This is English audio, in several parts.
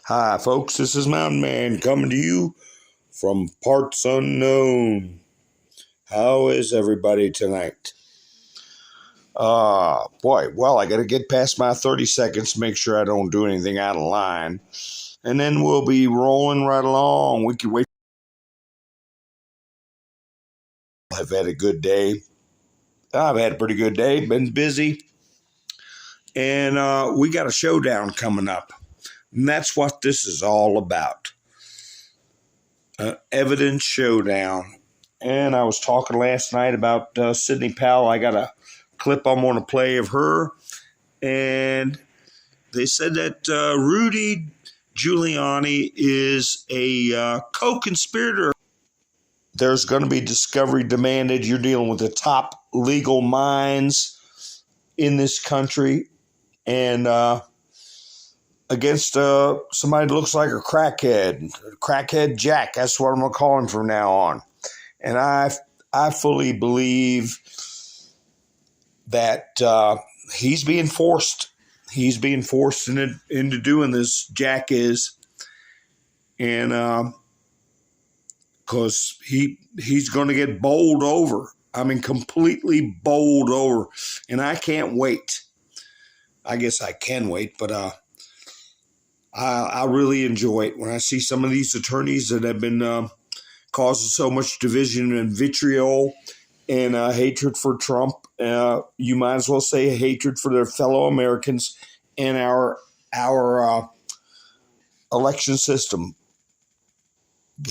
Hi, folks. This is Mountain Man coming to you from parts unknown. How is everybody tonight? Well, I got to get past my 30 seconds, make sure I don't do anything out of line, and then we'll be rolling right along. We can wait. I've had a good day. I've had a pretty good day, been busy, and we got a showdown coming up. And that's what this is all about. Evidence showdown. And I was talking last night about Sidney Powell. I got a clip I'm going to play of her. And they said that Rudy Giuliani is a co-conspirator. There's going to be discovery demanded. You're dealing with the top legal minds in this country. And against somebody that looks like a crackhead Jack. That's what I'm going to call him from now on. And I fully believe that he's being forced. He's being forced into doing this. Jack is, and because he's going to get bowled over. I mean, completely bowled over, and I can't wait. I guess I can wait, but I really enjoy it when I see some of these attorneys that have been causing so much division and vitriol and hatred for Trump. You might as well say hatred for their fellow Americans and our election system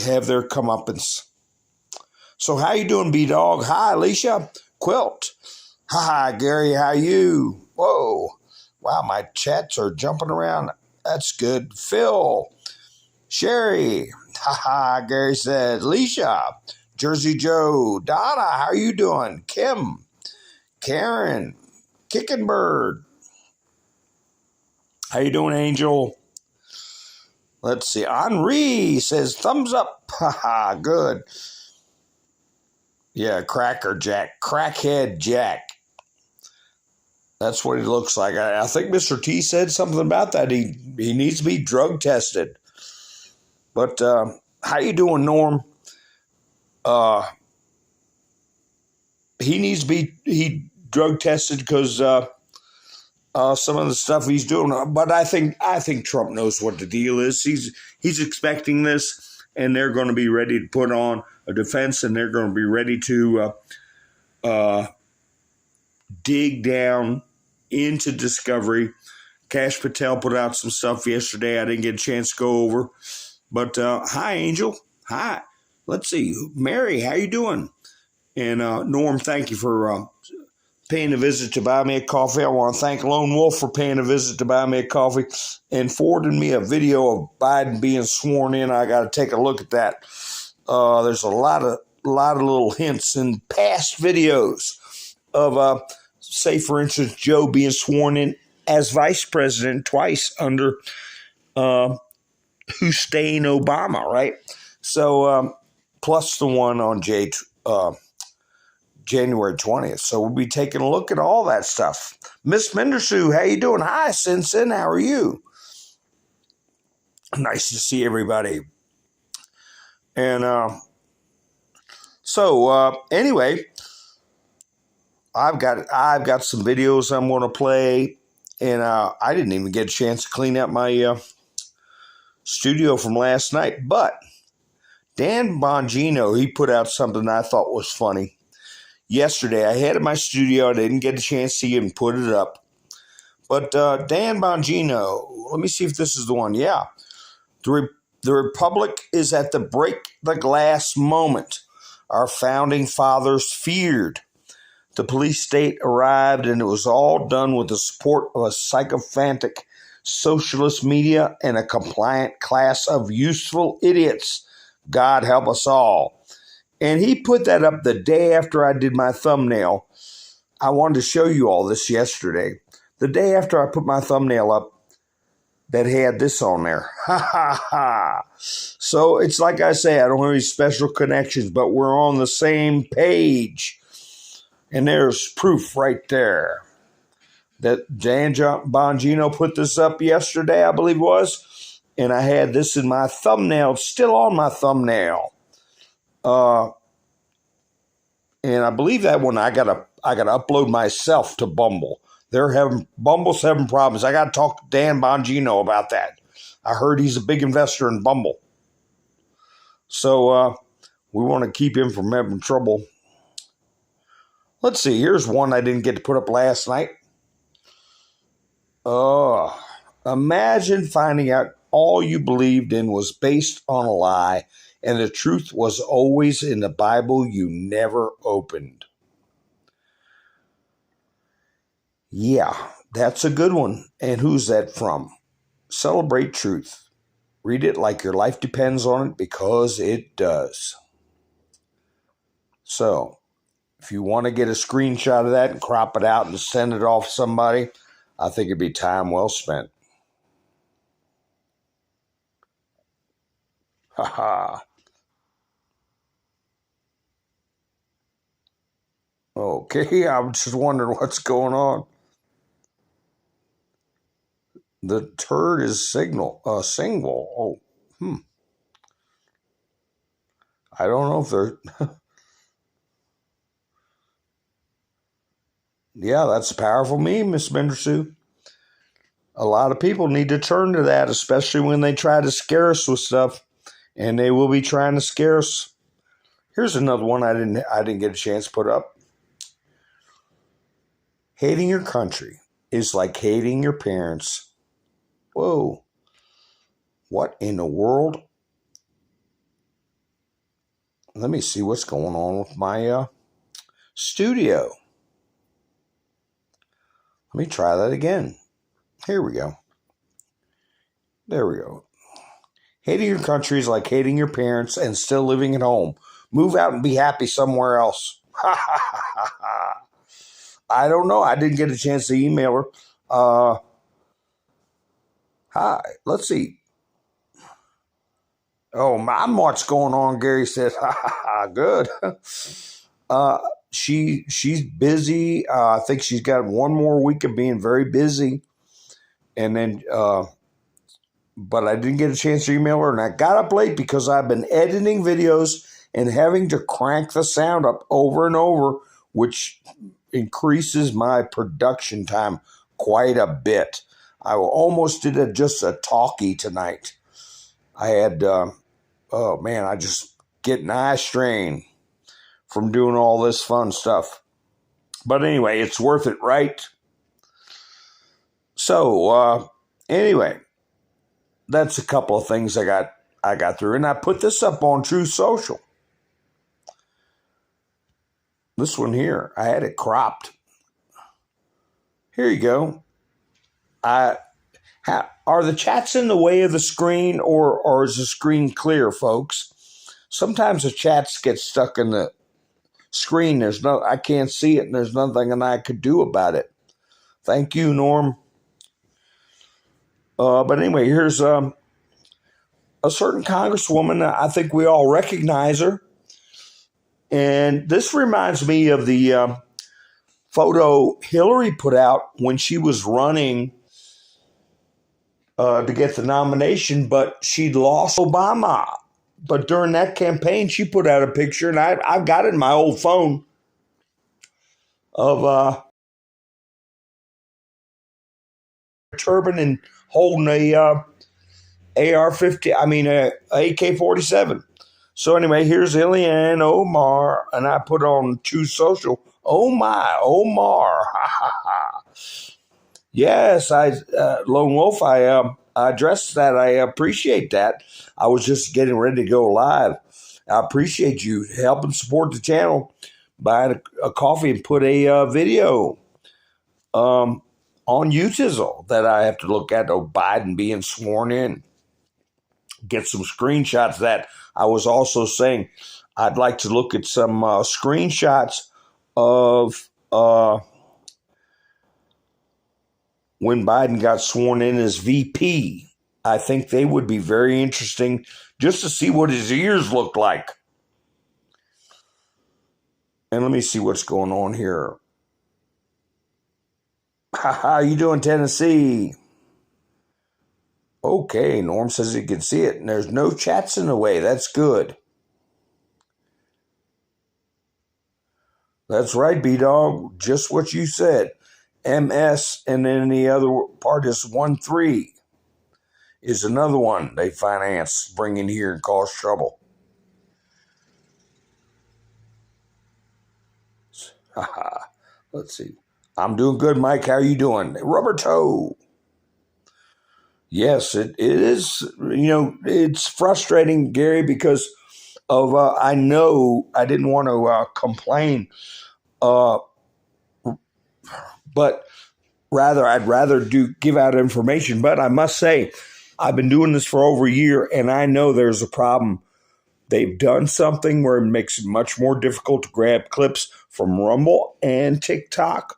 have their comeuppance. So how you doing, B-Dog? Hi, Alicia. Quilt. Hi, Gary. How you? Whoa. Wow, my chats are jumping around. That's good. Phil. Sherry. Haha, Gary said. Alicia. Jersey Joe. Donna, how are you doing? Kim. Karen. Kicking Bird. How you doing, Angel? Let's see. Henri says thumbs up. Haha, good. Yeah, Cracker Jack. Crackhead Jack. That's what he looks like. I think Mr. T said something about that. He needs to be drug tested. But how you doing, Norm? He needs to be drug tested because some of the stuff he's doing. But I think Trump knows what the deal is. He's expecting this, and they're going to be ready to put on a defense, and they're going to be ready to dig down into discovery. Kash Patel put out some stuff yesterday I didn't get a chance to go over. But hi, Angel. Hi. Let's see. Mary, how you doing? And Norm, thank you for paying a visit to buy me a coffee. I want to thank Lone Wolf for paying a visit to buy me a coffee and forwarding me a video of Biden being sworn in. I got to take a look at that. There's a lot of little hints in past videos of say, for instance, Joe being sworn in as vice president twice under Hussein Obama, right? So, plus the one on January 20th. So we'll be taking a look at all that stuff. Miss Mendersu, how you doing? Hi, Sin. How are you? Nice to see everybody. And anyway, I've got some videos I'm going to play, and I didn't even get a chance to clean up my studio from last night. But Dan Bongino, he put out something I thought was funny yesterday. I had it in my studio. I didn't get a chance to even put it up. But Dan Bongino, let me see if this is the one. Yeah. The Republic is at the break the glass moment our founding fathers feared. The police state arrived, and it was all done with the support of a sycophantic socialist media and a compliant class of useful idiots. God help us all. And he put that up the day after I did my thumbnail. I wanted to show you all this yesterday. The day after I put my thumbnail up that had this on there. Ha, ha, ha. So it's like I say, I don't have any special connections, but we're on the same page. And there's proof right there that Dan Bongino put this up yesterday, I believe it was. and I had this in my thumbnail. It's still on my thumbnail. And I believe that one I gotta upload myself to Bumble. Bumble's having problems. I gotta talk to Dan Bongino about that. I heard he's a big investor in Bumble. So we want to keep him from having trouble. Let's see. Here's one I didn't get to put up last night. Imagine finding out all you believed in was based on a lie, and the truth was always in the Bible you never opened. Yeah, that's a good one. And who's that from? Celebrate Truth. Read it like your life depends on it, because it does. So, if you want to get a screenshot of that and crop it out and send it off to somebody, I think it'd be time well spent. Haha. Okay, I'm just wondering what's going on. The turd is single. Oh, I don't know if they're... Yeah, that's a powerful meme, Miss Bendersue. A lot of people need to turn to that, especially when they try to scare us with stuff, and they will be trying to scare us. Here's another one I didn't get a chance to put up. Hating your country is like hating your parents. Whoa. What in the world? Let me see what's going on with my studio. Let me try that again. Here we go. There we go. Hating your country is like hating your parents and still living at home. Move out and be happy somewhere else. I don't know. I didn't get a chance to email her. Hi. Let's see. Oh, I'm what's going on, Gary said. Good. She's busy. I think she's got one more week of being very busy. And then, but I didn't get a chance to email her, and I got up late because I've been editing videos and having to crank the sound up over and over, which increases my production time quite a bit. I almost did just a talkie tonight. I had, oh man, I just get an eye strain from doing all this fun stuff. But anyway, it's worth it, right? So, anyway, that's a couple of things I got through. And I put this up on True Social. This one here, I had it cropped. Here you go. Are the chats in the way of the screen, or is the screen clear, folks? Sometimes the chats get stuck in the screen. I can't see it, and there's nothing I could do about it. Thank you, Norm. But anyway, here's a certain congresswoman. I think we all recognize her. And this reminds me of the photo Hillary put out when she was running to get the nomination, but she'd lost Obama. But during that campaign, she put out a picture, and I've got it in my old phone, of turban and holding a AK-47. So anyway, here's Ilhan Omar, and I put on True Social. Oh my, Omar. Yes, Lone Wolf, I addressed that. I appreciate that. I was just getting ready to go live. I appreciate you helping support the channel, buying a coffee and put a video on UTIZL that I have to look at, Biden being sworn in. Get some screenshots of that. I was also saying I'd like to look at some screenshots of when Biden got sworn in as VP. I think they would be very interesting just to see what his ears look like. And let me see what's going on here. How you doing, Tennessee? Okay, Norm says he can see it, and there's no chats in the way. That's good. That's right, B-Dog. Just what you said. MS, and then the other part is 1-3 is another one they finance, bring in here and cause trouble. Let's see. I'm doing good, Mike. How are you doing? Rubber toe. Yes, it is. It's frustrating, Gary, because of I know I didn't want to complain, but I'd rather give out information. But I must say, I've been doing this for over a year, and I know there's a problem. They've done something where it makes it much more difficult to grab clips from Rumble and TikTok.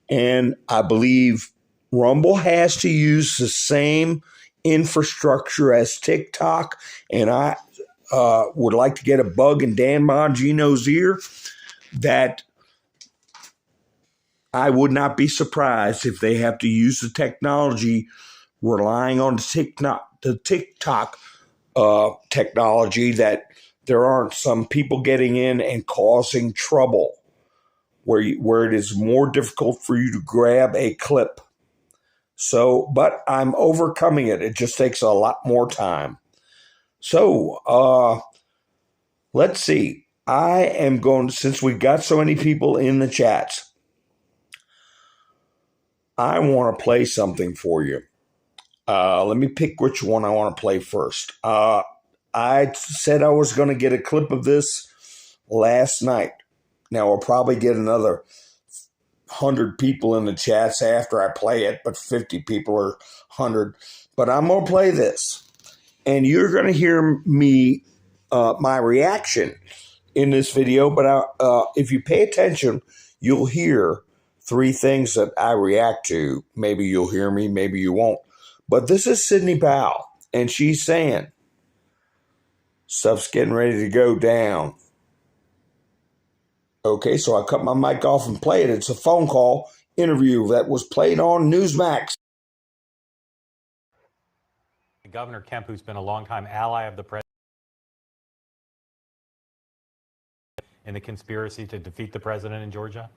And I believe Rumble has to use the same infrastructure as TikTok. And I would like to get a bug in Dan Bongino's ear that I would not be surprised if they have to use the technology relying on the TikTok technology, that there aren't some people getting in and causing trouble where it is more difficult for you to grab a clip. So, but I'm overcoming it. It just takes a lot more time. So, let's see. I am going, since we got so many people in the chats, I want to play something for you. Let me pick which one I want to play first. I said I was going to get a clip of this last night. Now, we'll probably get another 100 people in the chats after I play it, but 50 people or 100. But I'm going to play this, and you're going to hear me, my reaction in this video. But if you pay attention, you'll hear three things that I react to. Maybe you'll hear me, maybe you won't. But this is Sidney Powell, and she's saying, stuff's getting ready to go down. Okay, so I cut my mic off and play it. It's a phone call interview that was played on Newsmax. Governor Kemp, who's been a longtime ally of the president in the conspiracy to defeat the president in Georgia?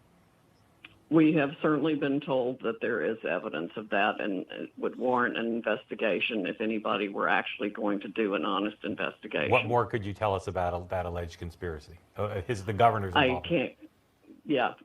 We have certainly been told that there is evidence of that, and it would warrant an investigation if anybody were actually going to do an honest investigation. What more could you tell us about that alleged conspiracy? Is the governor's involvement?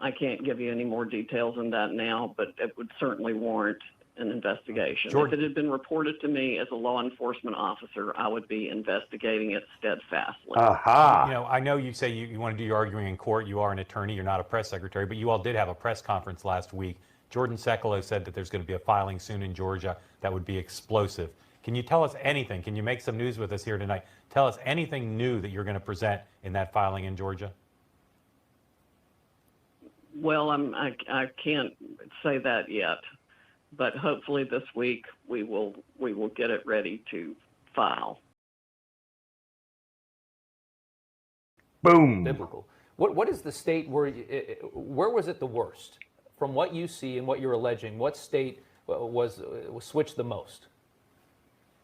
I can't give you any more details on that now, but it would certainly warrant an investigation. If it had been reported to me as a law enforcement officer, I would be investigating it steadfastly. Aha. I know you say you want to do your arguing in court. You are an attorney. You're not a press secretary, but you all did have a press conference last week. Jordan Sekelo said that there's going to be a filing soon in Georgia that would be explosive. Can you tell us anything? Can you make some news with us here tonight? Tell us anything new that you're going to present in that filing in Georgia? Well, I can't say that yet, but hopefully this week we will get it ready to file. Boom. Biblical. What is the state where was it the worst? From what you see and what you're alleging, what state was switched the most?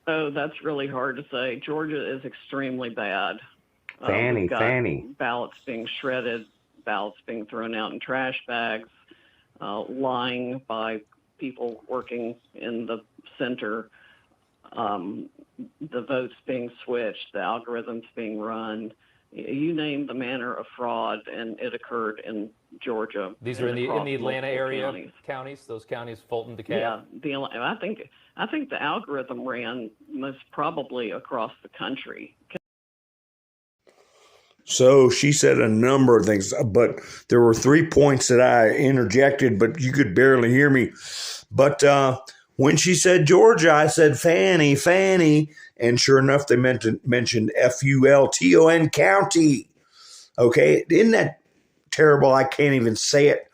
Oh, that's really hard to say. Georgia is extremely bad. Fanny. Ballots being shredded, ballots being thrown out in trash bags, lying by people working in the center, the votes being switched, the algorithms being run. You name the manner of fraud, and it occurred in Georgia. These are in the Atlanta area counties. Those counties, Fulton, DeKalb. Yeah, I think the algorithm ran most probably across the country. So she said a number of things, but there were 3 points that I interjected, but you could barely hear me. But when she said Georgia, I said Fanny, and sure enough, they mentioned Fulton County. Okay, isn't that terrible? I can't even say it.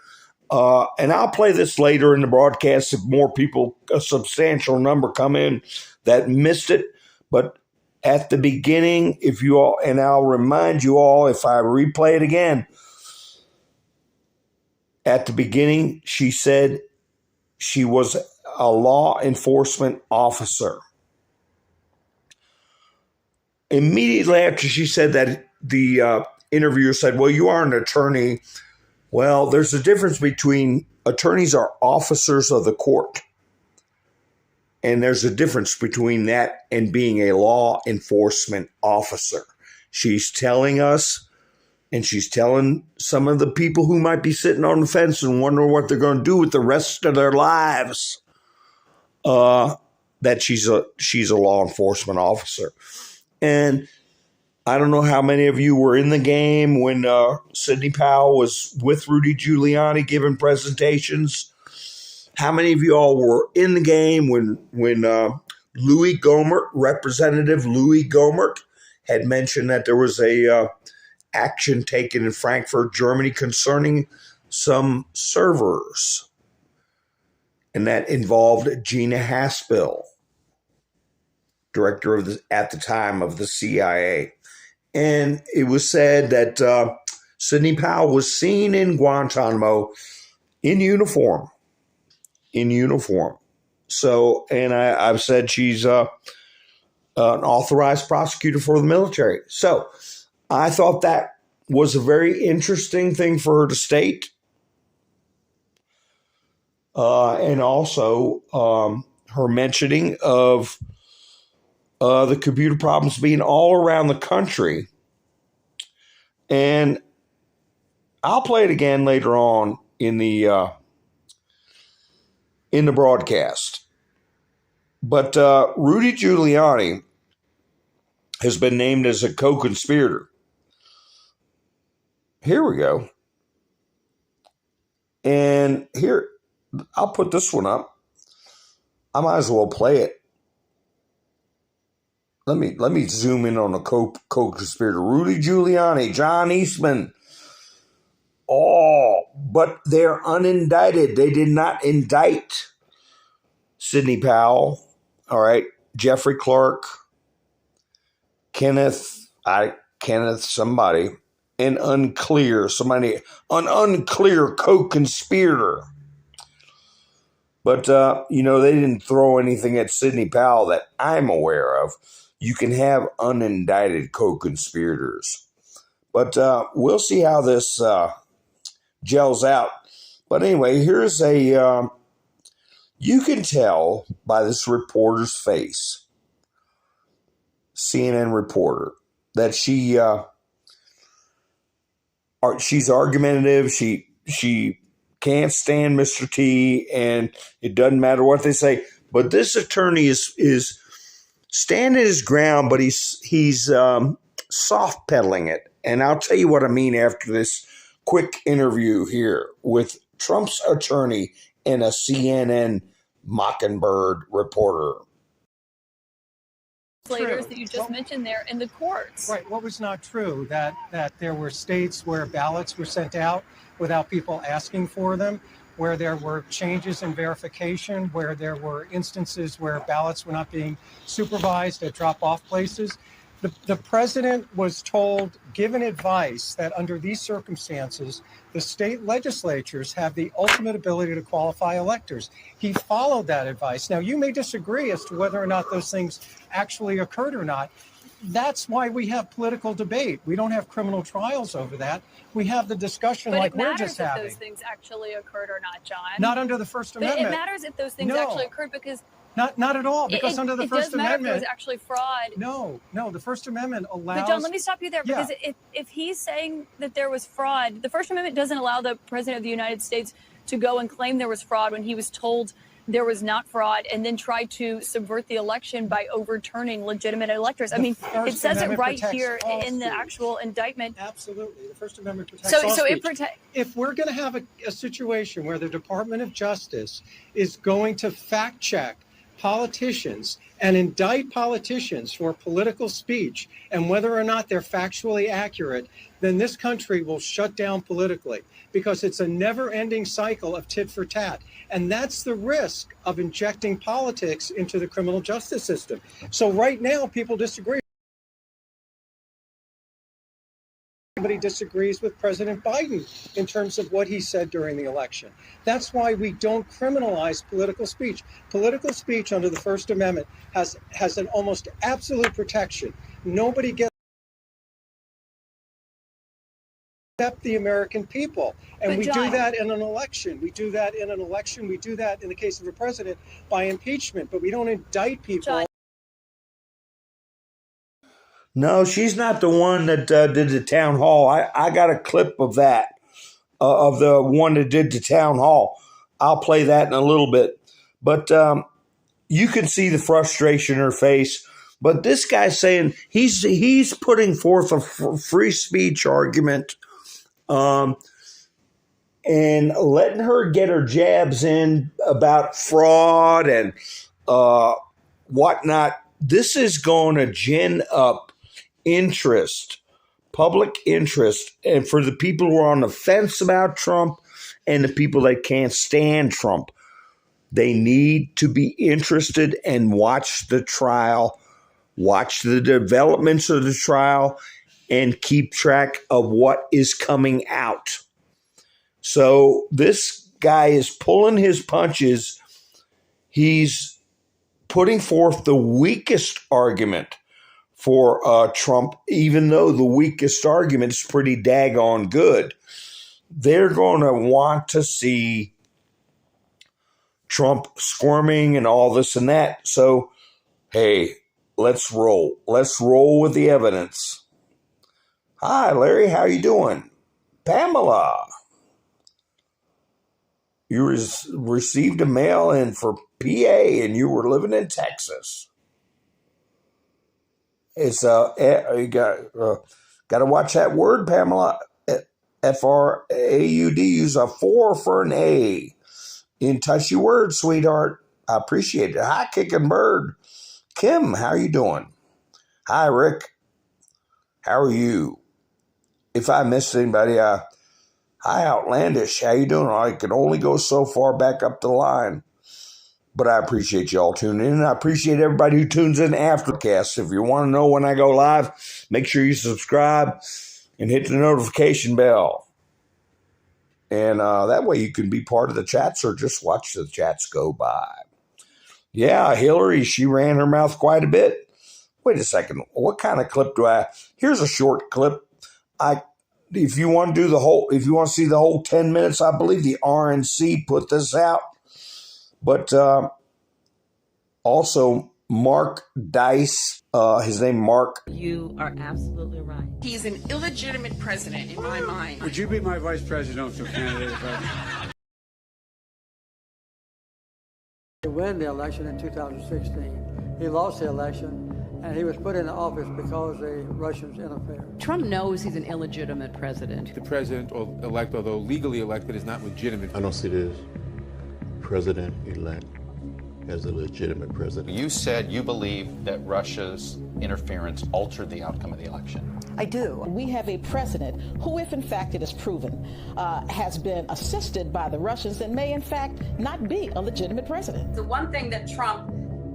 And I'll play this later in the broadcast if more people, a substantial number, come in that missed it. But at the beginning, if you all, and I'll remind you all if I replay it again, at the beginning, she said she was a law enforcement officer. immediately after she said that, the interviewer said, well, you are an attorney. Well, there's a difference between attorneys are officers of the court. And there's a difference between that and being a law enforcement officer. She's telling us, and she's telling some of the people who might be sitting on the fence and wondering what they're going to do with the rest of their lives, that she's a law enforcement officer. And I don't know how many of you were in the game when Sidney Powell was with Rudy Giuliani giving presentations. How many of you all were in the game when Louis Gohmert, Representative Louis Gohmert, had mentioned that there was a action taken in Frankfurt, Germany, concerning some servers, and that involved Gina Haspel, director of at the time of the CIA. And it was said that Sidney Powell was seen in Guantanamo in uniform. So, and I've said she's an authorized prosecutor for the military. So I thought that was a very interesting thing for her to state. And also her mentioning of the computer problems being all around the country. And I'll play it again later on in the broadcast. But Rudy Giuliani has been named as a co-conspirator. Here we go. And here, I'll put this one up. I might as well play it. Let me zoom in on a co-conspirator. Rudy Giuliani, John Eastman. Oh, but they're unindicted. They did not indict Sidney Powell. All right. Jeffrey Clark, Kenneth somebody, an unclear co-conspirator. But, they didn't throw anything at Sidney Powell that I'm aware of. You can have unindicted co-conspirators. But we'll see how this gels out. But anyway, here's you can tell by this reporter's face, CNN reporter, that she's argumentative. She can't stand Mr. T, and it doesn't matter what they say. But this attorney is standing his ground, but he's soft pedaling it. And I'll tell you what I mean after this quick interview here with Trump's attorney and a CNN Mockingbird reporter. Legislators that you just mentioned there in the courts. Right. What was not true? That there were states where ballots were sent out without people asking for them, where there were changes in verification, where there were instances where ballots were not being supervised at drop-off places. The president was told, given advice, that under these circumstances, the state legislatures have the ultimate ability to qualify electors. He followed that advice. Now, you may disagree as to whether or not those things actually occurred or not. That's why we have political debate. We don't have criminal trials over that. We have the discussion like we're just having. But it matters if those things actually occurred or not, John. Not under the First Amendment. It matters if those things actually occurred because... Not at all, because under the First Amendment... It does matter if there was actually fraud. No, the First Amendment allows... But John, let me stop you there, because if he's saying that there was fraud, the First Amendment doesn't allow the President of the United States to go and claim there was fraud when he was told there was not fraud, and then try to subvert the election by overturning legitimate electors. I mean, it says it right here in the actual indictment. Absolutely. The First Amendment protects all so speech. It protects. If we're going to have a situation where the Department of Justice is going to fact check politicians and indict politicians for political speech and whether or not they're factually accurate, then this country will shut down politically, because it's a never-ending cycle of tit for tat. And that's the risk of injecting politics into the criminal justice system. So right now, people disagree. Everybody disagrees with President Biden in terms of what he said during the election. That's why we don't criminalize political speech. Political speech under the First Amendment has an almost absolute protection. Nobody gets except the American people. And But we John, do that in an election. We do that in an election. We do that in the case of a president by impeachment, but we don't indict people. John. No, she's not the one that did the town hall. I got a clip of that, of the one that did the town hall. I'll play that in a little bit. But you can see the frustration in her face. But this guy's saying he's putting forth a free speech argument, and letting her get her jabs in about fraud and whatnot. This is going to gin up interest, public interest, and for the people who are on the fence about Trump and the people that can't stand Trump. They need to be interested and watch the trial, watch the developments of the trial, and keep track of what is coming out. So this guy is pulling his punches. He's putting forth the weakest argument for Trump, even though the weakest argument is pretty daggone good. They're going to want to see Trump squirming and all this and that. So, hey, let's roll. Let's roll with the evidence. Hi, Larry. How you doing? Pamela. You received a mail-in for PA and you were living in Texas. It's you got to watch that word, Pamela. F-R-A-U-D. Use a 4 for an A. In touchy words, sweetheart. I appreciate it. Hi, Kicking Bird. Kim, how you doing? Hi, Rick. How are you? If I missed anybody, hi, Outlandish. How you doing? I can only go so far back up the line. But I appreciate you all tuning in. And I appreciate everybody who tunes in aftercast. If you want to know when I go live, make sure you subscribe and hit the notification bell. And that way you can be part of the chats or just watch the chats go by. Yeah, Hillary, she ran her mouth quite a bit. Wait a second. What kind of clip do I? Here's a short clip. If you want to do the whole, if you want to see the whole 10 minutes, I believe the RNC put this out. But also Mark Dice, his name Mark. You are absolutely right. He's an illegitimate president in my mind. Would you be my vice presidential candidate if I... To win the election in 2016. He lost the election, and he was put in office because the Russians interfered. Trump knows he's an illegitimate president. The president-elect, although legally elected, is not legitimate. I don't see this president-elect as a legitimate president. You said you believe that Russia's interference altered the outcome of the election. I do. We have a president who, if in fact it is proven, has been assisted by the Russians and may in fact not be a legitimate president. The one thing that Trump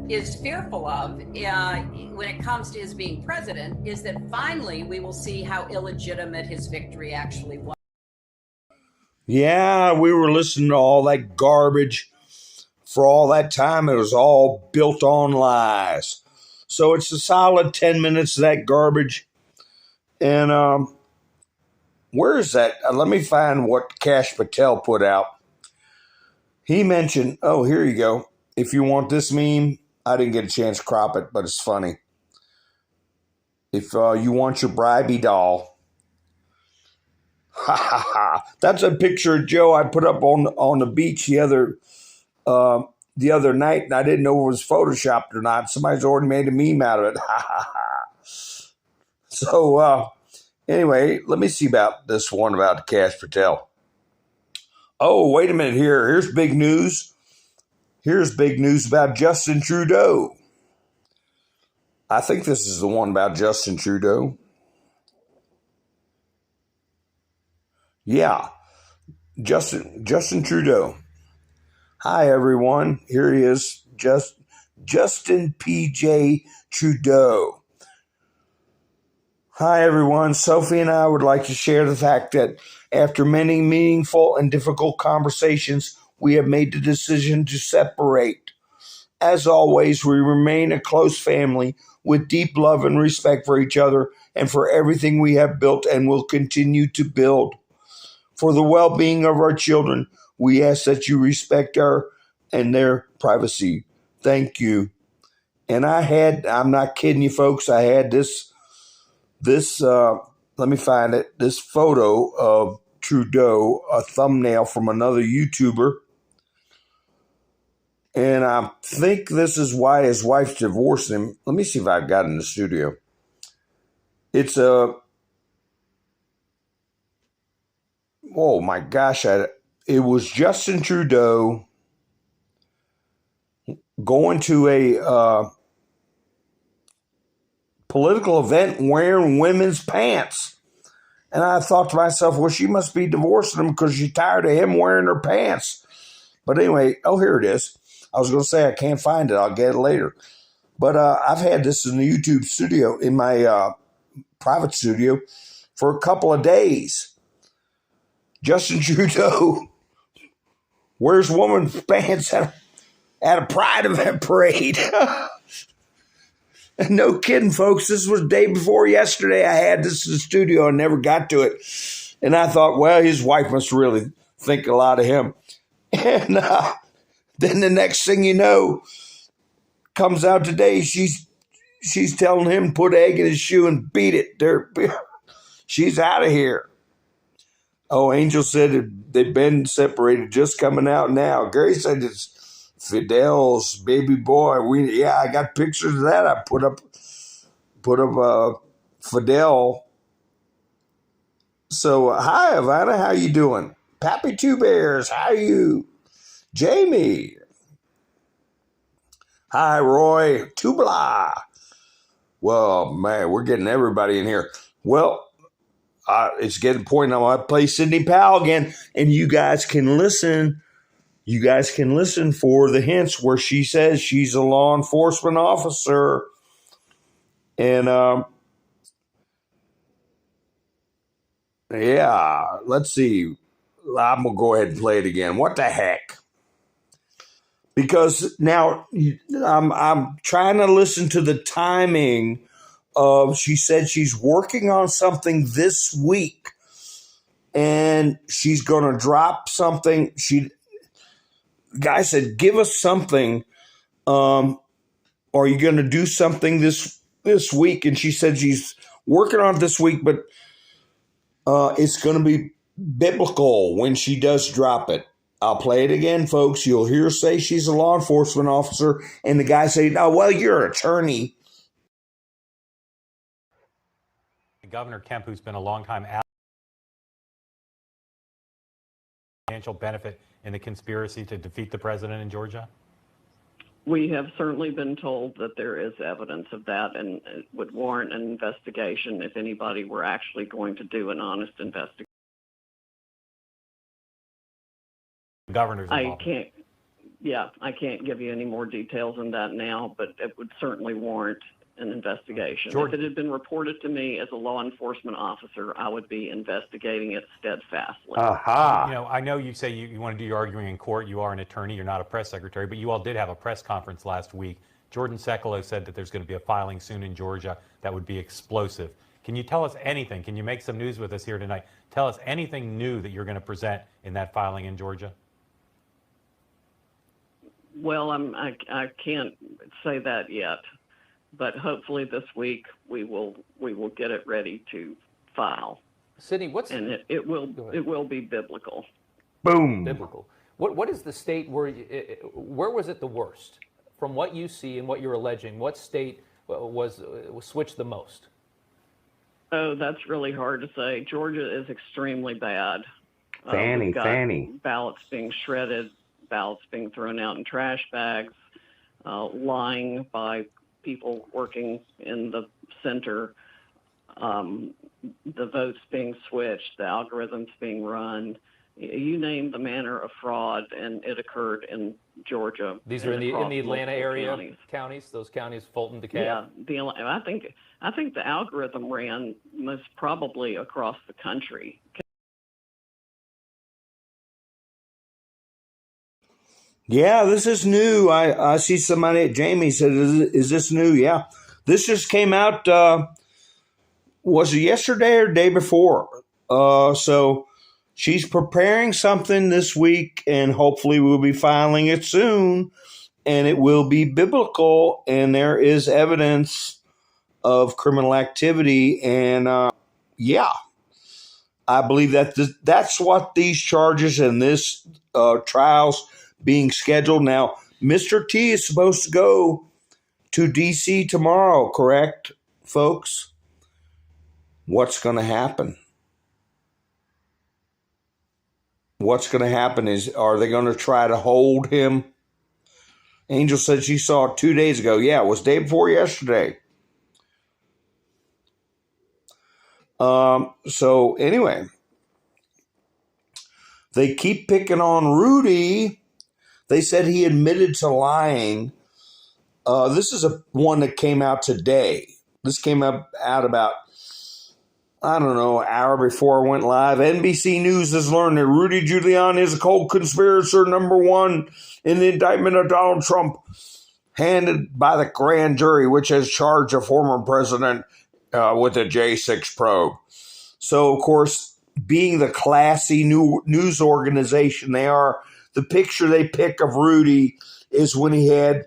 is fearful of when it comes to his being president is that finally we will see how illegitimate his victory actually was. Yeah, we were listening to all that garbage for all that time. It was all built on lies. So it's a solid 10 minutes of that garbage. And where is that? Let me find what Kash Patel put out. He mentioned, oh, here you go. If you want this meme, I didn't get a chance to crop it, but it's funny. If you want your bribey doll. Ha ha ha. That's a picture of Joe I put up on the beach the other night, and I didn't know if it was photoshopped or not. Somebody's already made a meme out of it. Ha ha ha. So, anyway, let me see about this one about Kash Patel. Oh, wait a minute here. Here's big news. Here's big news about Justin Trudeau. I think this is the one about Justin Trudeau. Yeah, Justin Trudeau. Hi, everyone. Here he is, Justin P.J. Trudeau. Hi, everyone. Sophie and I would like to share the fact that after many meaningful and difficult conversations, we have made the decision to separate. As always, we remain a close family with deep love and respect for each other and for everything we have built and will continue to build. For the well-being of our children, we ask that you respect our and their privacy. Thank you. And I'm not kidding you folks, I had this let me find it, this photo of Trudeau, a thumbnail from another YouTuber. And I think this is why his wife divorced him. Let me see if I've got it in the studio. It's oh my gosh, it was Justin Trudeau going to a political event wearing women's pants. And I thought to myself, well, she must be divorcing him because she's tired of him wearing her pants. But anyway, here it is. I was going to say I can't find it. I'll get it later. But I've had this in the YouTube studio, in my private studio, for a couple of days. Justin Trudeau wears women's pants at a Pride event parade. And no kidding, folks. This was the day before yesterday. I had this in the studio and never got to it. And I thought, well, his wife must really think a lot of him. And then the next thing you know, comes out today, she's telling him to put egg in his shoe and beat it. She's out of here. Oh, Angel said they've been separated, just coming out now. Gary said it's Fidel's baby boy. I got pictures of that. I put up Fidel. So hi, Ivana, how you doing? Pappy Two Bears, how are you? Jamie. Hi, Roy. Tubla. Well, man, we're getting everybody in here. Well, it's getting to the point now I play Sidney Powell again, and you guys can listen. You guys can listen for the hints where she says she's a law enforcement officer. And, let's see. I'm going to go ahead and play it again. What the heck? Because now I'm trying to listen to the timing of, she said she's working on something this week. And she's going to drop something. The guy said, give us something. Are you going to do something this week? And she said she's working on it this week, but it's going to be biblical when she does drop it. I'll play it again, folks. You'll hear her say she's a law enforcement officer, and the guy say, "Oh, well, you're an attorney." Governor Kemp, who's been a longtime financial benefit in the conspiracy to defeat the president in Georgia? We have certainly been told that there is evidence of that, and it would warrant an investigation if anybody were actually going to do an honest investigation. Governor's involved. I can't give you any more details on that now, but it would certainly warrant an investigation. If it had been reported to me as a law enforcement officer, I would be investigating it steadfastly. Aha. I know you say you want to do your arguing in court. You are an attorney. You're not a press secretary, but you all did have a press conference last week. Jordan Sekelo said that there's going to be a filing soon in Georgia that would be explosive. Can you tell us anything? Can you make some news with us here tonight? Tell us anything new that you're going to present in that filing in Georgia. Well, I can't say that yet, but hopefully this week we will get it ready to file. Sidney, it will be biblical. Boom. Biblical. What is the state where was it the worst? From what you see and what you're alleging, what state was switched the most? Oh, that's really hard to say. Georgia is extremely bad. Fanny. Ballots being shredded, ballots being thrown out in trash bags, lying by people working in the center, the votes being switched, the algorithms being run. You name the manner of fraud, and it occurred in Georgia. These are in the Atlanta area counties. Those counties, Fulton, DeKalb. Yeah, I think the algorithm ran most probably across the country. Yeah, this is new. I see somebody, Jamie said, is this new? Yeah, This just came out, was it yesterday or day before? So she's preparing something this week, and hopefully we'll be filing it soon, and it will be biblical, and there is evidence of criminal activity, and yeah, I believe that that's what these charges and this trials being scheduled. Now, Mr. T is supposed to go to D.C. tomorrow, correct, folks? What's going to happen? What's going to happen is, are they going to try to hold him? Angel said she saw it 2 days ago. Yeah, it was day before yesterday. So anyway, they keep picking on Rudy. They said he admitted to lying. This is one that came out today. This came out about, I don't know, an hour before I went live. NBC News has learned that Rudy Giuliani is a cold conspirator number one in the indictment of Donald Trump, handed by the grand jury, which has charged a former president with a J6 probe. So, of course, being the classy news organization they are, the picture they pick of Rudy is when he had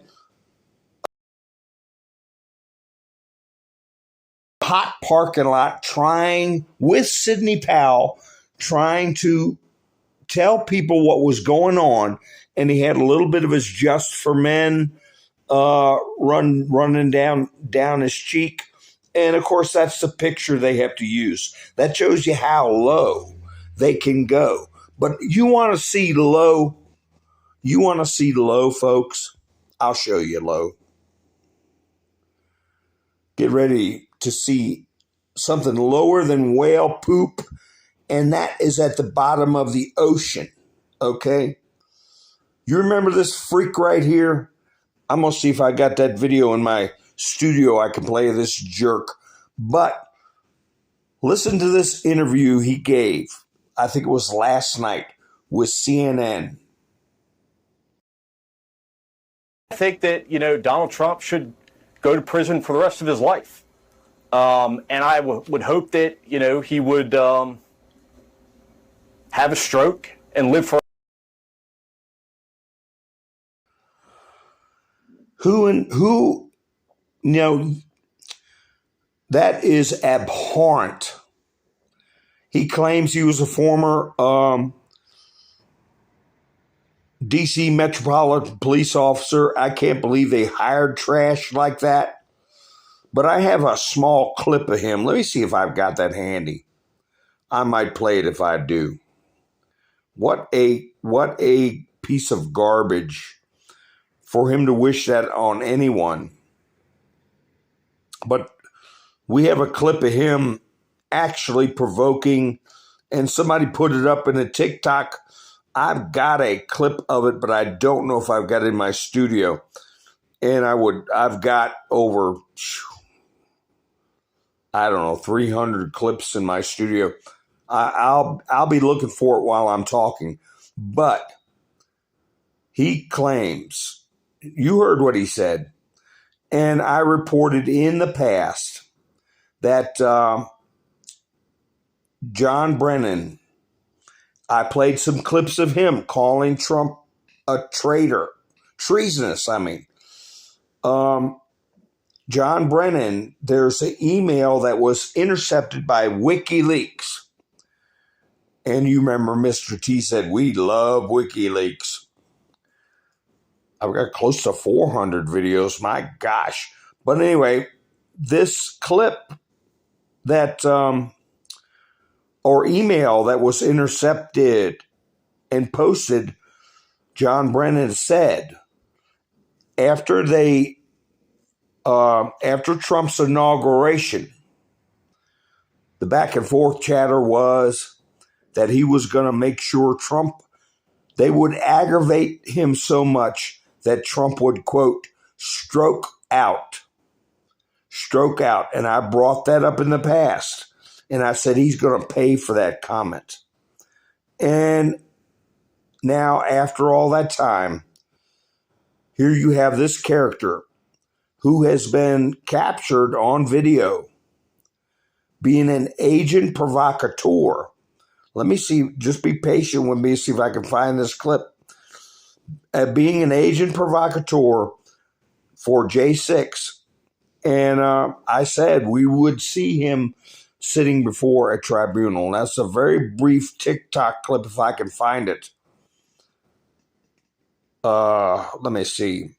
hot parking lot trying with Sidney Powell, trying to tell people what was going on, and he had a little bit of his Just for Men running down his cheek. And of course, that's the picture they have to use. That shows you how low they can go. But you want to see low? You want to see low, folks? I'll show you low. Get ready to see something lower than whale poop, and that is at the bottom of the ocean, okay? You remember this freak right here? I'm going to see if I got that video in my studio I can play this jerk. But listen to this interview he gave. I think it was last night with CNN. I think that, Donald Trump should go to prison for the rest of his life. And I would hope that, he would have a stroke and live for. That is abhorrent. He claims he was a former D.C. Metropolitan Police officer. I can't believe they hired trash like that. But I have a small clip of him. Let me see if I've got that handy. I might play it if I do. What a piece of garbage for him to wish that on anyone. But we have a clip of him actually provoking, and somebody put it up in a TikTok. I've got a clip of it, but I don't know if I've got it in my studio. And I've got over, I don't know, 300 clips in my studio. I'll be looking for it while I'm talking. But he claims, you heard what he said, and I reported in the past that John Brennan, I played some clips of him calling Trump a traitor, treasonous, I mean. John Brennan, there's an email that was intercepted by WikiLeaks. And you remember Mr. T said, we love WikiLeaks. I've got close to 400 videos, my gosh. But anyway, this clip that, or email that was intercepted and posted, John Brennan said, after Trump's inauguration, the back and forth chatter was that he was going to make sure they would aggravate him so much that Trump would, quote, stroke out. And I brought that up in the past. And I said he's going to pay for that comment. And now, after all that time, here you have this character who has been captured on video being an agent provocateur. Let me see, just be patient with me, see if I can find this clip. Being an agent provocateur for J6. And I said we would see him sitting before a tribunal. And that's a very brief TikTok clip if I can find it. Let me see.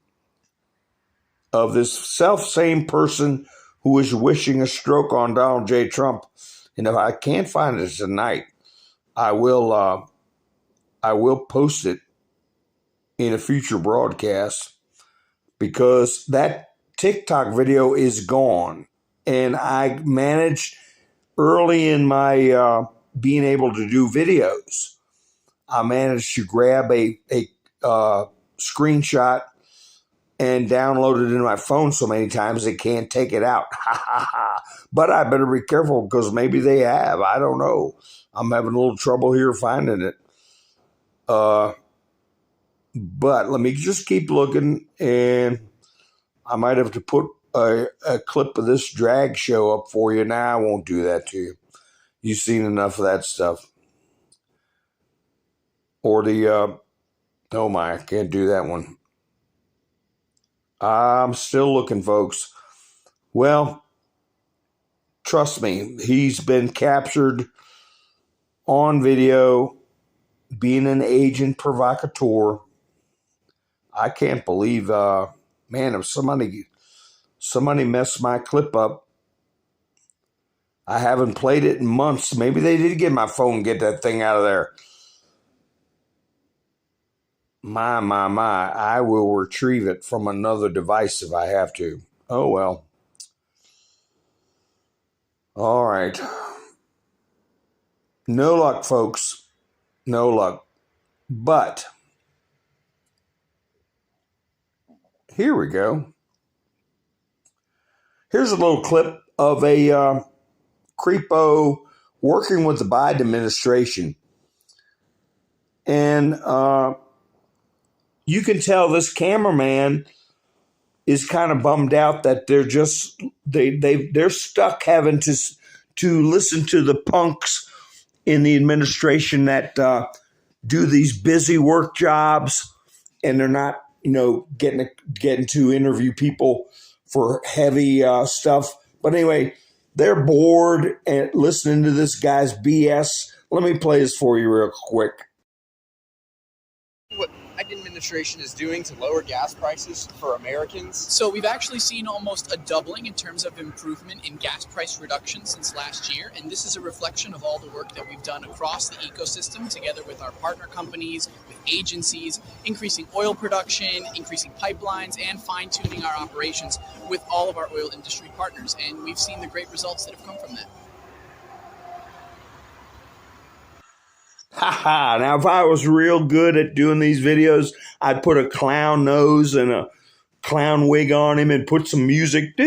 Of this self-same person who is wishing a stroke on Donald J. Trump. And if I can't find it tonight, I will post it in a future broadcast, because that TikTok video is gone. And I managed early in my being able to do videos, I managed to grab a screenshot and download it into my phone so many times they can't take it out. But I better be careful, because maybe they have. I don't know. I'm having a little trouble here finding it. But let me just keep looking, and I might have to put a clip of this drag show up for you. Now I won't do that to you. You've seen enough of that stuff. Or the, oh my, I can't do that one. I'm still looking, folks. Well, trust me, he's been captured on video being an agent provocateur. I can't believe, man, if somebody messed my clip up. I haven't played it in months. Maybe they did get my phone, get that thing out of there. My. I will retrieve it from another device if I have to. Oh, well. All right. No luck, folks. No luck. But here we go. Here's a little clip of a creepo working with the Biden administration. And you can tell this cameraman is kind of bummed out that they're just they're stuck having to listen to the punks in the administration that do these busy work jobs, and they're not, getting to interview people for heavy stuff. But anyway, they're bored and listening to this guy's BS. Let me play this for you real quick. What the Biden administration is doing to lower gas prices for Americans? So we've actually seen almost a doubling in terms of improvement in gas price reduction since last year. And this is a reflection of all the work that we've done across the ecosystem together with our partner companies, with agencies, increasing oil production, increasing pipelines, and fine-tuning our operations with all of our oil industry partners. And we've seen the great results that have come from that. Haha. Now, if I was real good at doing these videos, I'd put a clown nose and a clown wig on him and put some music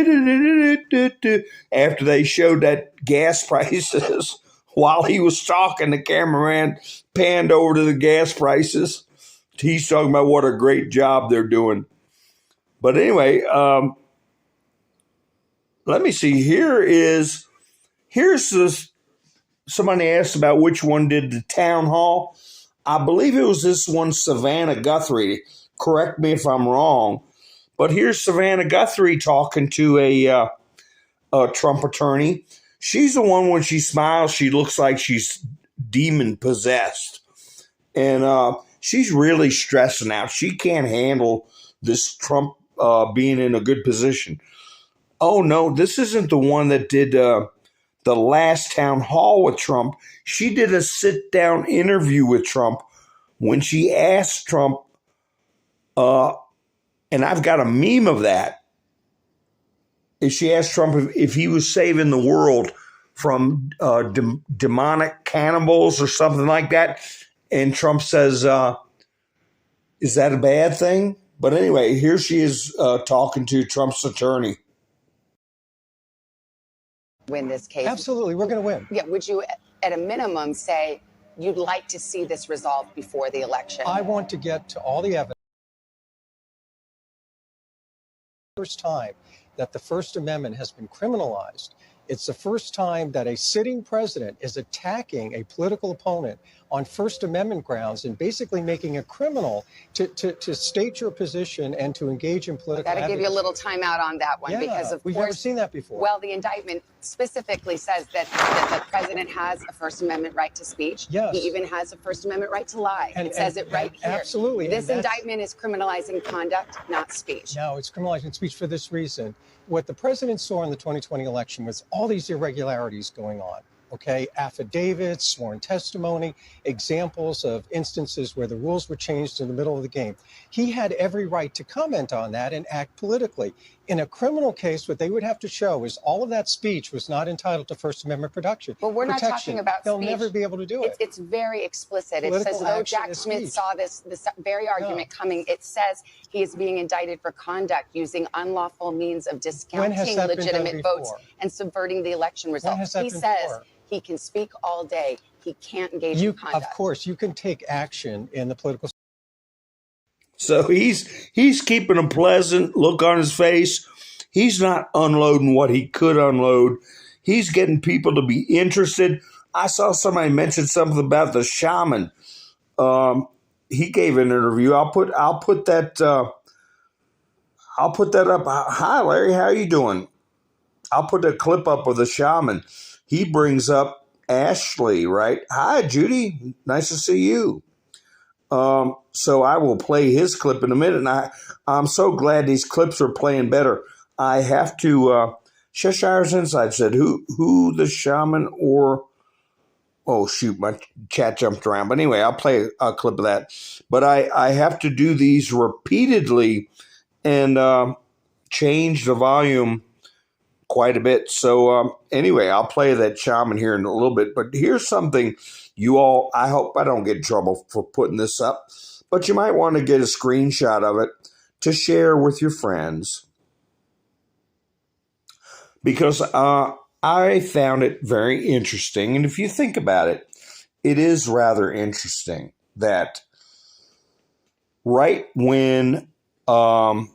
after they showed that gas prices. While he was talking, the cameraman panned over to the gas prices. He's talking about what a great job they're doing. But anyway, let me see. Here's this. Somebody asked about which one did the town hall. I believe it was this one, Savannah Guthrie. Correct me if I'm wrong. But here's Savannah Guthrie talking to a Trump attorney. She's the one, when she smiles, she looks like she's demon possessed. And she's really stressing out. She can't handle this Trump being in a good position. Oh, no, this isn't the one that did the last town hall with Trump. She did a sit-down interview with Trump when she asked Trump, and I've got a meme of that. If she asked Trump if he was saving the world from demonic cannibals or something like that, and Trump says, is that a bad thing? But anyway, here she is talking to Trump's attorney. Win this case? Absolutely, we're going to win. Yeah, would you, at a minimum, say you'd like to see this resolved before the election? I want to get to all the evidence First time that the First Amendment has been criminalized. It's the first time that a sitting president is attacking a political opponent on First Amendment grounds and basically making it criminal to state your position and to engage in political I got to give you a little time out on that one because, of we've course, never seen that before. Well, the indictment specifically says that the president has a First Amendment right to speech. Yes. He even has a First Amendment right to lie. It says it right here. Absolutely. This indictment is criminalizing conduct, not speech. No, it's criminalizing speech for this reason. What the president saw in the 2020 election was all these irregularities going on. Okay, affidavits, sworn testimony, examples of instances where the rules were changed in the middle of the game. He had every right to comment on that and act politically. In a criminal case, what they would have to show is all of that speech was not entitled to First Amendment protection. But we're not talking about They'll speech. never be able to do it. It's very explicit. Political it says, though action Jack is Smith speech. saw this very argument coming, it says he is being indicted for conduct using unlawful means of discounting legitimate votes and subverting the election results. He says he can speak all day. He can't engage in conduct. Of course, you can take action in the political. So he's keeping a pleasant look on his face. He's not unloading what he could unload. He's getting people to be interested. I saw somebody mention something about the shaman. He gave an interview. I'll put that up. Hi, Larry. How are you doing? I'll put that clip up of the shaman. He brings up Ashley, right? Hi, Judy. Nice to see you. So I will play his clip in a minute. And I'm so glad these clips are playing better. I have to, Cheshire's Inside said, who the shaman or, oh shoot, my chat jumped around. But anyway, I'll play a clip of that. But I have to do these repeatedly and change the volume quite a bit. So anyway, I'll play that shaman here in a little bit. But here's something you all, I hope I don't get in trouble for putting this up, but you might want to get a screenshot of it to share with your friends. Because I found it very interesting. And if you think about it, it is rather interesting that right when the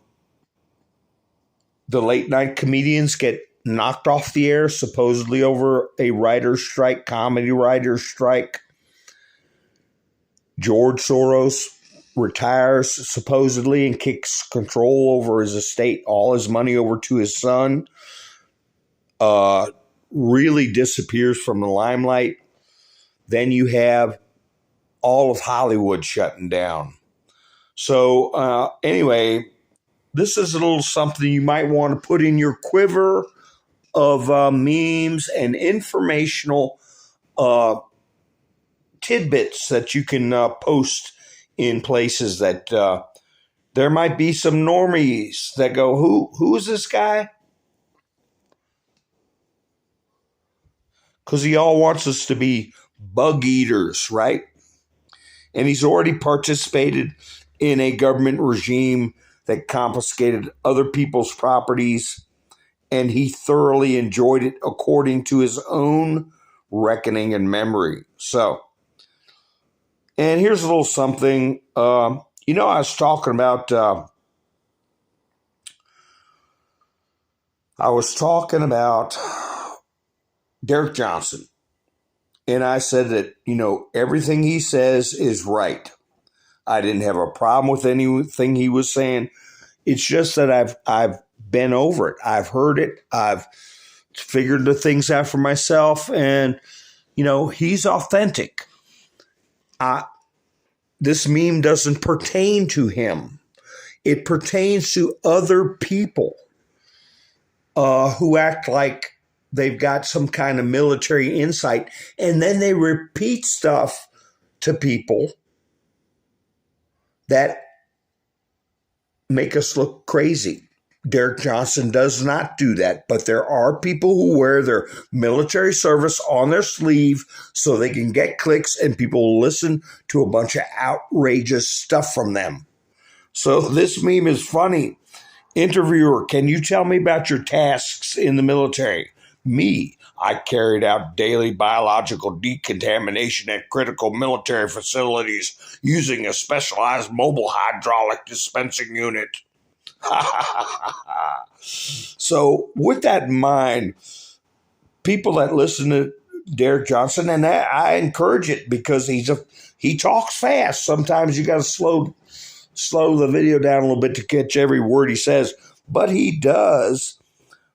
late night comedians get knocked off the air, supposedly over a writer's strike, comedy writer's strike, George Soros retires supposedly and kicks control over his estate, all his money over to his son, really disappears from the limelight. Then you have all of Hollywood shutting down. So anyway, this is a little something you might want to put in your quiver of memes and informational tidbits that you can post in places that there might be some normies that go, who is this guy? Because he all wants us to be bug eaters, right? And he's already participated in a government regime that confiscated other people's properties, and he thoroughly enjoyed it according to his own reckoning and memory. So, and here's a little something. I was talking about Derek Johnson. And I said that, everything he says is right. I didn't have a problem with anything he was saying. It's just that I've been over it. I've heard it. I've figured the things out for myself. And, he's authentic. This meme doesn't pertain to him. It pertains to other people who act like they've got some kind of military insight, and then they repeat stuff to people that make us look crazy. Derek Johnson does not do that, but there are people who wear their military service on their sleeve so they can get clicks and people will listen to a bunch of outrageous stuff from them. So this meme is funny. Interviewer, can you tell me about your tasks in the military? Me, I carried out daily biological decontamination at critical military facilities using a specialized mobile hydraulic dispensing unit. So with that in mind, people that listen to Derek Johnson, and I encourage it because he talks fast. Sometimes you got to slow the video down a little bit to catch every word he says, but he does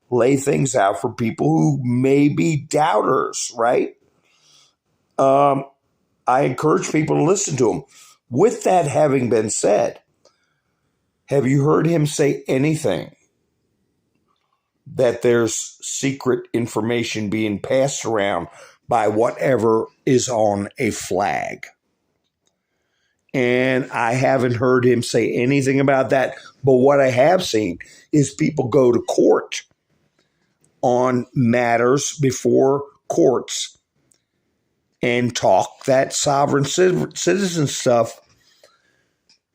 lay things out for people who may be doubters, right? I encourage people to listen to him. With that having been said, have you heard him say anything that there's secret information being passed around by whatever is on a flag? And I haven't heard him say anything about that. But what I have seen is people go to court on matters before courts and talk that sovereign citizen stuff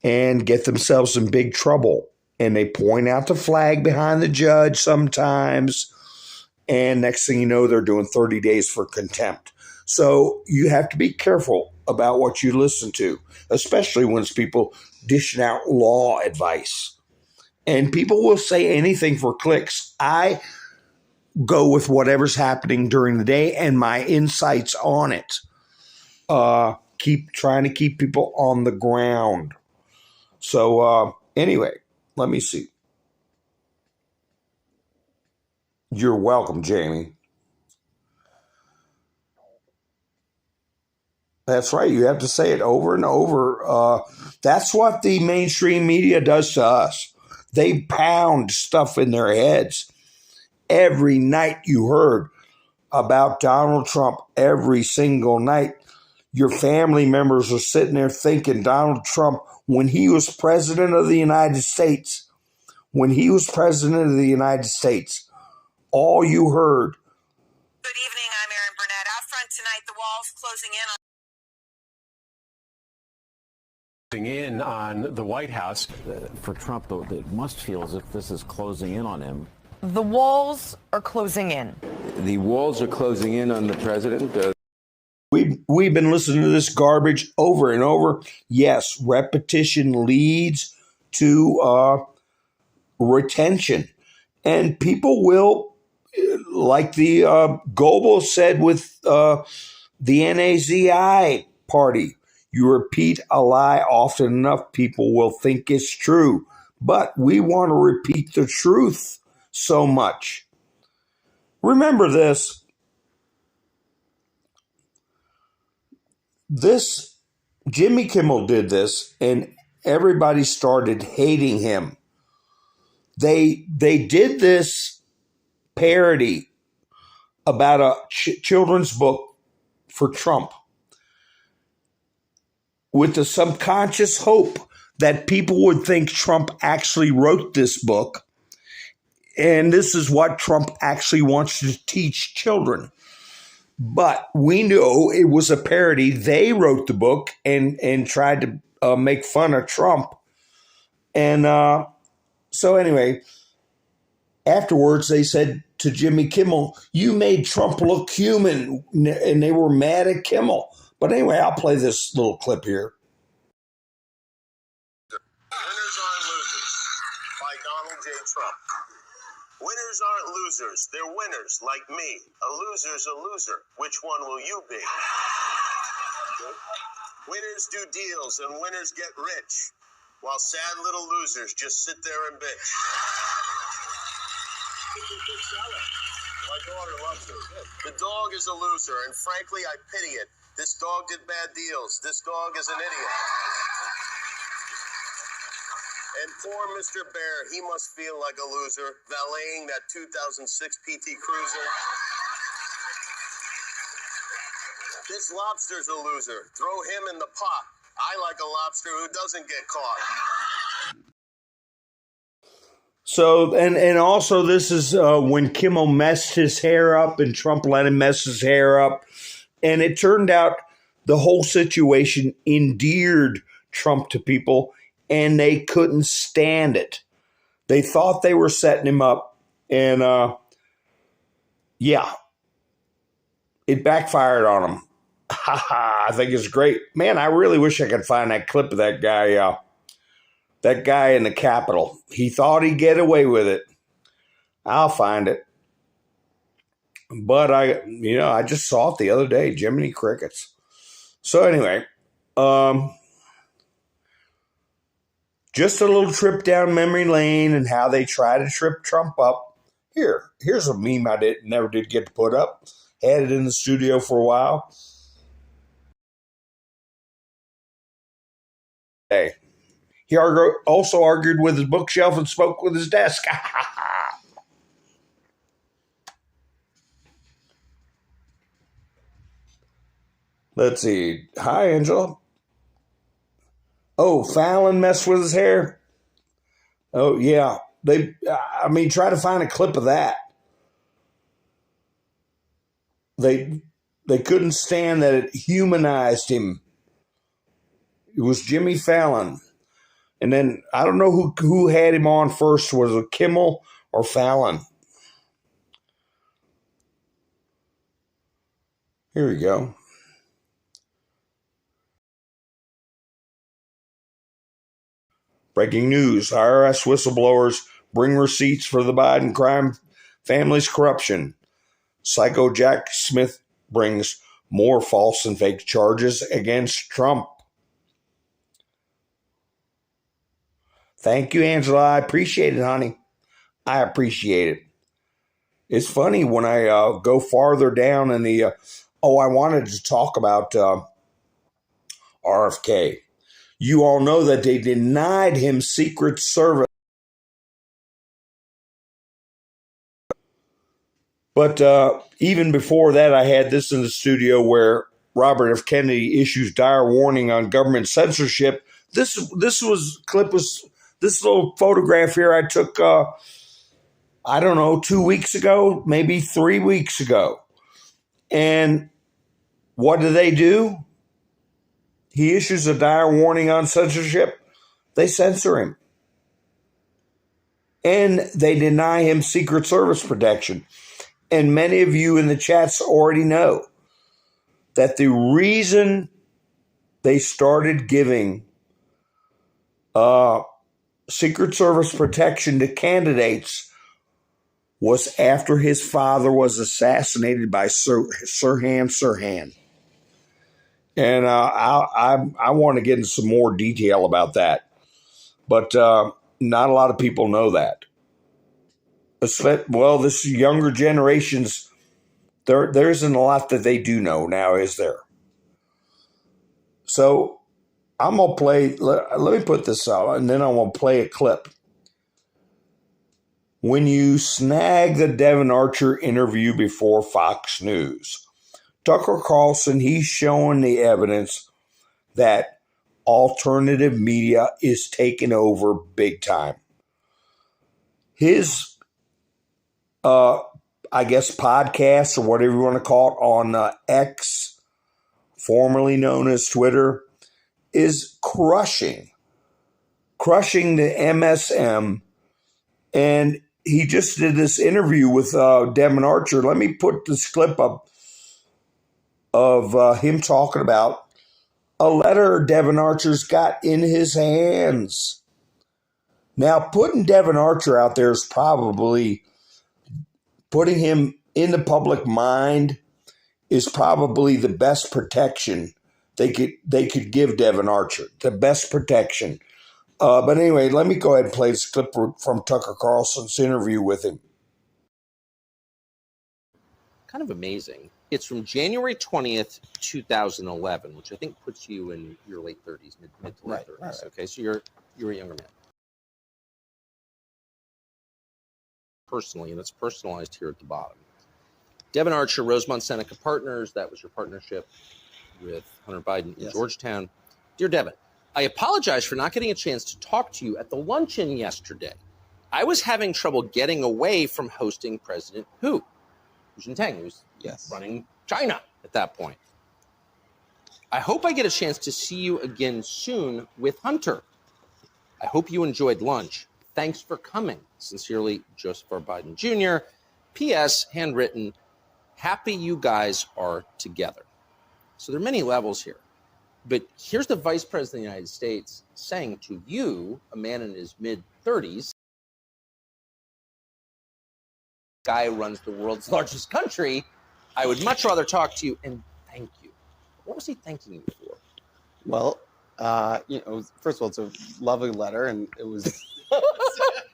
and get themselves in big trouble. And they point out the flag behind the judge sometimes. And next thing you know, they're doing 30 days for contempt. So you have to be careful about what you listen to, especially when it's people dishing out law advice. And people will say anything for clicks. I go with whatever's happening during the day and my insights on it. Keep trying to keep people on the ground. So anyway, let me see. You're welcome, Jamie. That's right. You have to say it over and over. That's what the mainstream media does to us. They pound stuff in their heads. Every night you heard about Donald Trump, every single night, your family members are sitting there thinking Donald Trump, when he was president of the United States, all you heard. Good evening, I'm Erin Burnett. Out front tonight, the wall's closing in on the White House. For Trump, though, it must feel as if this is closing in on him. The walls are closing in. The walls are closing in on the president. We've been listening to this garbage over and over. Yes, repetition leads to retention. And people will, like the Goebbels said with the NAZI party, you repeat a lie often enough, people will think it's true. But we want to repeat the truth so much. Remember this. Jimmy Kimmel did this, and everybody started hating him. They did this parody about a children's book for Trump with the subconscious hope that people would think Trump actually wrote this book. And this is what Trump actually wants to teach children. But we knew it was a parody. They wrote the book and tried to make fun of Trump. And so anyway, afterwards they said to Jimmy Kimmel, you made Trump look human. And they were mad at Kimmel. But anyway, I'll play this little clip here. Winners aren't losers by Donald J. Trump. Winners aren't losers. They're winners like me. A loser's a loser. Which one will you be? Winners do deals and winners get rich, while sad little losers just sit there and bitch. My daughter loves her. The dog is a loser, and frankly, I pity it. This dog did bad deals. This dog is an idiot. And poor Mr. Bear, he must feel like a loser, valeting that 2006 PT Cruiser. This lobster's a loser. Throw him in the pot. I like a lobster who doesn't get caught. So, and also this is when Kimmel messed his hair up and Trump let him mess his hair up. And it turned out the whole situation endeared Trump to people, and they couldn't stand it. They thought they were setting him up, and yeah, it backfired on him. I think it's great. Man, I really wish I could find that clip of that guy That guy in the Capitol. He thought he'd get away with it. I'll find it. But I just saw it the other day. Jiminy Crickets. So anyway, just a little trip down memory lane and how they try to trip Trump up. Here's a meme I never did get to put up. Had it in the studio for a while. Hey, he also argued with his bookshelf and spoke with his desk. Let's see. Hi, Angela. Oh, Fallon messed with his hair. Oh, yeah. Try to find a clip of that. They couldn't stand that it humanized him. It was Jimmy Fallon. And then I don't know who had him on first. Was it Kimmel or Fallon? Here we go. Breaking news. IRS whistleblowers bring receipts for the Biden crime family's corruption. Psycho Jack Smith brings more false and fake charges against Trump. Thank you, Angela. I appreciate it, honey. I appreciate it. It's funny when I go farther down in the... I wanted to talk about RFK. You all know that they denied him Secret Service. But even before that, I had this in the studio where Robert F. Kennedy issues dire warning on government censorship. This little photograph here I took, 2 weeks ago, maybe 3 weeks ago. And what do? He issues a dire warning on censorship. They censor him. And they deny him Secret Service protection. And many of you in the chats already know that the reason they started giving Secret Service protection to candidates was after his father was assassinated by Sirhan Sirhan. And I want to get into some more detail about that. But not a lot of people know that. Well, this younger generations, there isn't a lot that they do know now, is there? So I'm going to play, let me put this out, and then I'm going to play a clip. When you snag the Devin Archer interview before Fox News, Tucker Carlson, he's showing the evidence that alternative media is taking over big time. His, podcast or whatever you want to call it on X, formerly known as Twitter, is crushing the MSM. And he just did this interview with Devin Archer. Let me put this clip up of him talking about a letter Devin Archer's got in his hands. Now, putting Devin Archer out there is probably putting him in the public mind is probably the best protection they could give Devin Archer. The best protection. But anyway, let me go ahead and play this clip from Tucker Carlson's interview with him. Kind of amazing. It's from January 20th, 2011, which I think puts you in your late 30s, mid to late 30s. Right. Okay, so you're a younger man. Personally, and it's personalized here at the bottom. Devin Archer, Rosemont Seneca Partners, that was your partnership with Hunter Biden in Georgetown. Dear Devin, I apologize for not getting a chance to talk to you at the luncheon yesterday. I was having trouble getting away from hosting President Hu Jintang, who's running China at that point. I hope I get a chance to see you again soon with Hunter. I hope you enjoyed lunch. Thanks for coming. Sincerely, Joseph R. Biden Jr. P.S. Handwritten, happy you guys are together. So there are many levels here. But here's the Vice President of the United States saying to you, a man in his mid-30s, guy who runs the world's largest country, I would much rather talk to you and thank you. What was he thanking you for? Well, first of all, it's a lovely letter, and it was.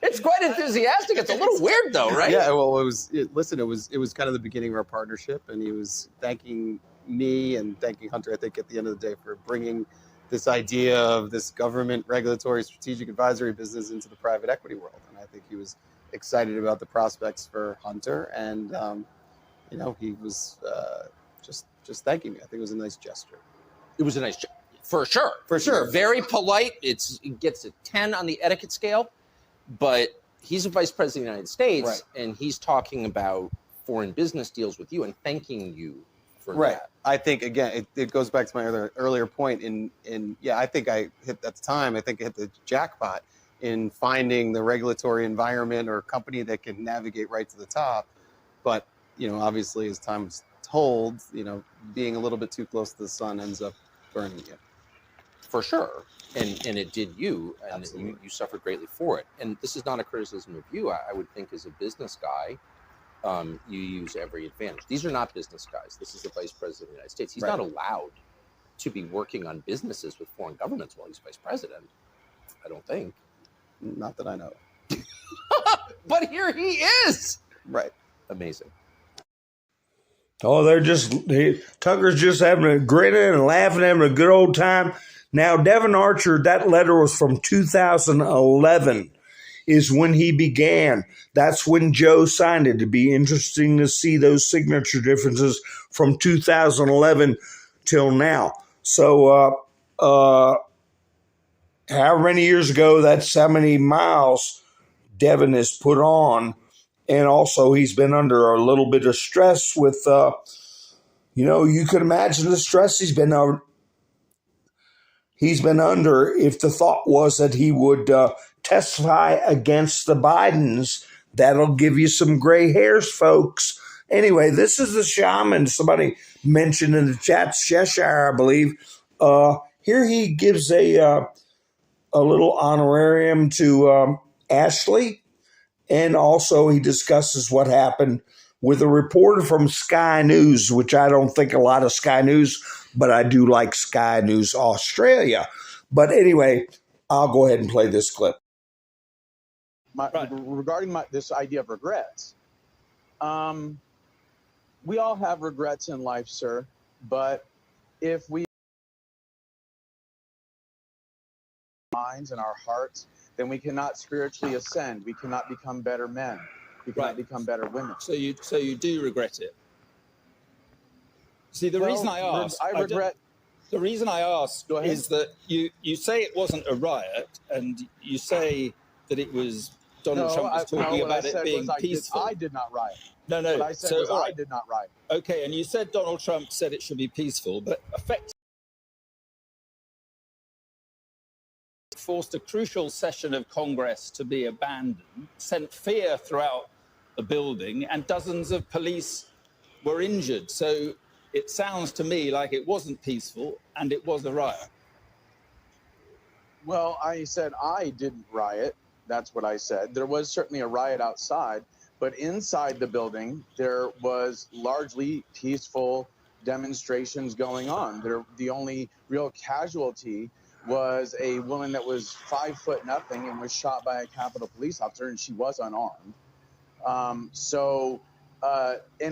It's quite enthusiastic. It's a little weird, though, right? Yeah. Well, it was kind of the beginning of our partnership, and he was thanking me and thanking Hunter, I think, at the end of the day, for bringing this idea of this government regulatory strategic advisory business into the private equity world. And I think he was excited about the prospects for Hunter, and he was just thanking me. I think it was a nice gesture. It was a nice gesture, for sure. For sure. Very polite. It gets a 10 on the etiquette scale, but he's a vice president of the United States, right, and he's talking about foreign business deals with you and thanking you for that. I think, again, it goes back to my earlier point I think I hit the jackpot in finding the regulatory environment or company that can navigate right to the top. But, obviously, as time's told, being a little bit too close to the sun ends up burning you. For sure. And it did you, and you suffered greatly for it. And this is not a criticism of you. I would think as a business guy, you use every advantage. These are not business guys. This is the Vice President of the United States. He's not allowed to be working on businesses with foreign governments while he's Vice President. I don't think. Not that I know. But here he is. Right. Amazing. Oh, Tucker's just having a grinning and laughing, having a good old time. Now, Devin Archer, that letter was from 2011 is when he began. That's when Joe signed it. It'd be interesting to see those signature differences from 2011 till now. So, however many years ago, that's how many miles Devin has put on. And also he's been under a little bit of stress with, you could imagine the stress he's been under if the thought was that he would testify against the Bidens. That'll give you some gray hairs, folks. Anyway, this is the shaman. Somebody mentioned in the chat, Cheshire, I believe. Here he gives a little honorarium to Ashley, and also he discusses what happened with a reporter from Sky News, which I don't think a lot of Sky News, but I do like Sky News Australia. But anyway, I'll go ahead and play this clip. Regarding this idea of regrets, we all have regrets in life, sir, but if we minds and our hearts, then we cannot spiritually ascend. We cannot become better men. We cannot become better women. So you do regret it. See, the reason I ask, the reason I ask is that you say it wasn't a riot, and you say that it was Donald Trump was talking about it being peaceful. I did not riot. No. What I said was I did not riot. Okay, and you said Donald Trump said it should be peaceful, but effectively forced a crucial session of Congress to be abandoned, sent fear throughout the building, and dozens of police were injured. So it sounds to me like it wasn't peaceful and it was a riot. Well, I said I didn't riot. That's what I said. There was certainly a riot outside, but inside the building, there was largely peaceful demonstrations going on. The only real casualty was a woman that was 5'0" and was shot by a Capitol police officer, and she was unarmed. And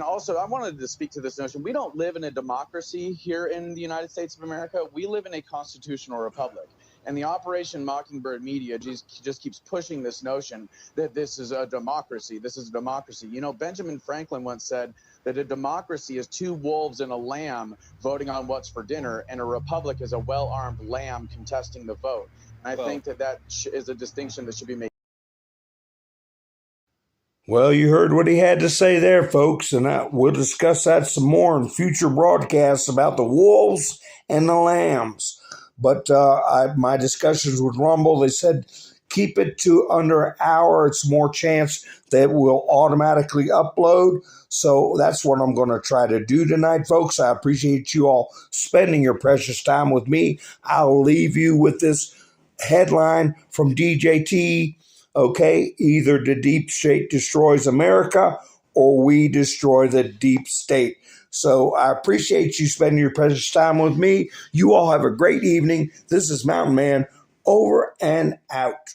also, I wanted to speak to this notion. We don't live in a democracy here in the United States of America. We live in a constitutional republic. And the Operation Mockingbird media just keeps pushing this notion that this is a democracy. This is a democracy. Benjamin Franklin once said that a democracy is two wolves and a lamb voting on what's for dinner, and a republic is a well-armed lamb contesting the vote. And I think that is a distinction that should be made. Well, you heard what he had to say there, folks, and we'll discuss that some more in future broadcasts about the wolves and the lambs. But my discussions with Rumble, they said, keep it to under an hour. It's more chance that we'll automatically upload. So that's what I'm going to try to do tonight, folks. I appreciate you all spending your precious time with me. I'll leave you with this headline from DJT. Okay, either the deep state destroys America or we destroy the deep state. So I appreciate you spending your precious time with me. You all have a great evening. This is Mountain Man, over and out.